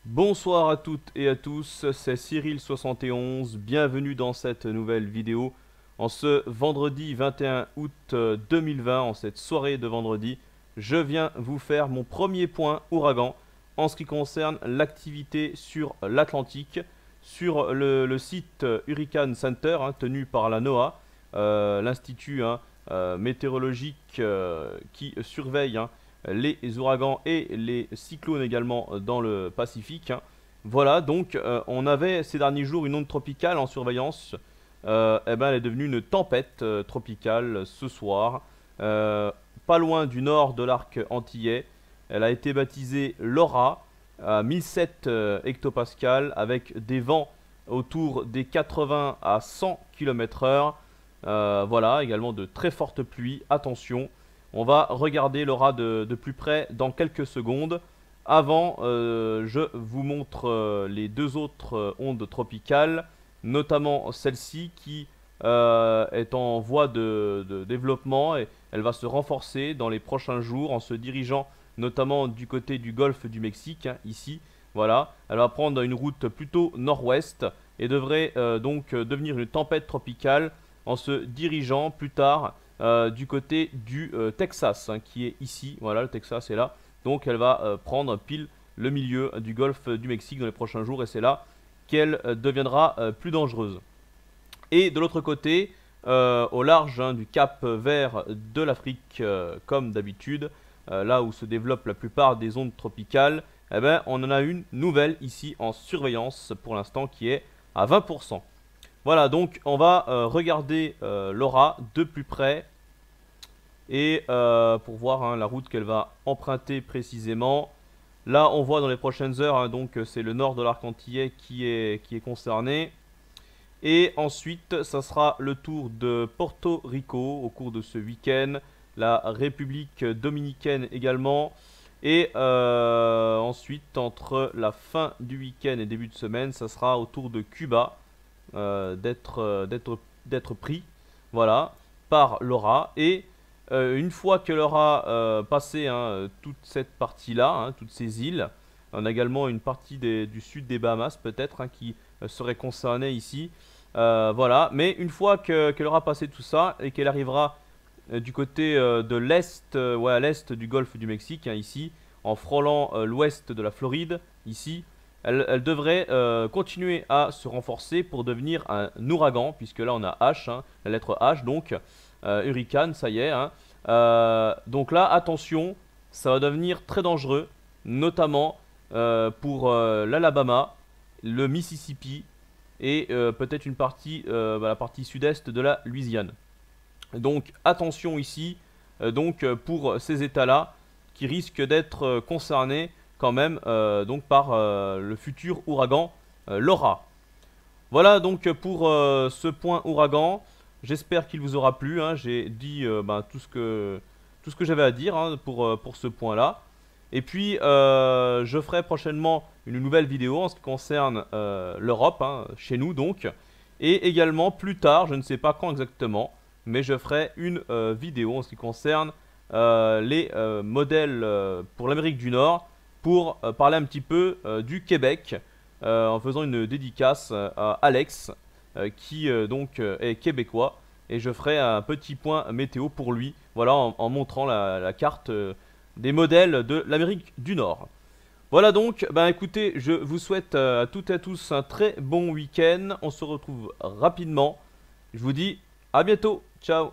Bonsoir à toutes et à tous, c'est Cyril71, bienvenue dans cette nouvelle vidéo. En ce vendredi 21 août 2020, en cette soirée de vendredi, je viens vous faire mon premier point ouragan en ce qui concerne l'activité sur l'Atlantique, sur le site Hurricane Center, tenu par la NOAA, l'institut météorologique qui surveille les ouragans et les cyclones également dans le Pacifique. Voilà, donc on avait ces derniers jours une onde tropicale en surveillance. Elle est devenue une tempête tropicale ce soir, pas loin du nord de l'arc antillais. Elle a été baptisée Laura, à 1007 hectopascales, avec des vents autour des 80 à 100 km/h. Voilà, également de très fortes pluies. Attention, on va regarder l'aura de plus près dans quelques secondes. Avant, je vous montre les deux autres ondes tropicales, notamment celle-ci qui est en voie de développement et elle va se renforcer dans les prochains jours en se dirigeant notamment du côté du golfe du Mexique, ici. Voilà, elle va prendre une route plutôt nord-ouest et devrait donc devenir une tempête tropicale en se dirigeant plus tard du côté du Texas, qui est ici. Voilà, le Texas est là. Donc elle va prendre pile le milieu du golfe du Mexique dans les prochains jours et c'est là qu'elle deviendra plus dangereuse. Et de l'autre côté, au large du cap vert de l'Afrique, comme d'habitude, là où se développent la plupart des ondes tropicales, eh ben, on en a une nouvelle ici en surveillance pour l'instant qui est à 20%. Voilà, donc on va regarder l'aura de plus près et pour voir la route qu'elle va emprunter précisément. Là, on voit dans les prochaines heures, donc c'est le nord de l'arc antillais qui est concerné. Et ensuite, ça sera le tour de Porto Rico au cours de ce week-end, la République dominicaine également. Et ensuite, entre la fin du week-end et début de semaine, ça sera au tour de Cuba d'être pris, voilà, par l'aura. Et une fois que l'aura passé toute cette partie-là, toutes ces îles, on a également une partie du sud des Bahamas peut-être qui serait concernée ici. Voilà, mais une fois qu'elle aura passé tout ça et qu'elle arrivera du côté de l'est, à l'est du golfe du Mexique, ici, en frôlant l'ouest de la Floride, ici, elle devrait continuer à se renforcer pour devenir un ouragan, puisque là on a H, la lettre H, donc hurricane, ça y est. Donc là, attention, ça va devenir très dangereux, notamment pour l'Alabama, le Mississippi et peut-être une partie, la partie sud-est de la Louisiane. Donc attention ici, pour ces états-là qui risquent d'être concernés quand même donc par le futur ouragan Laura. Voilà donc pour ce point ouragan. J'espère qu'il vous aura plu. J'ai dit tout ce que j'avais à dire pour ce point-là. Et puis je ferai prochainement une nouvelle vidéo en ce qui concerne l'Europe, chez nous donc. Et également plus tard, je ne sais pas quand exactement, mais je ferai une vidéo en ce qui concerne les modèles pour l'Amérique du Nord, pour parler un petit peu du Québec, en faisant une dédicace à Alex, qui donc est québécois, et je ferai un petit point météo pour lui, voilà, en montrant la carte des modèles de l'Amérique du Nord. Voilà donc, écoutez, je vous souhaite à toutes et à tous un très bon week-end, on se retrouve rapidement, je vous dis à bientôt, ciao.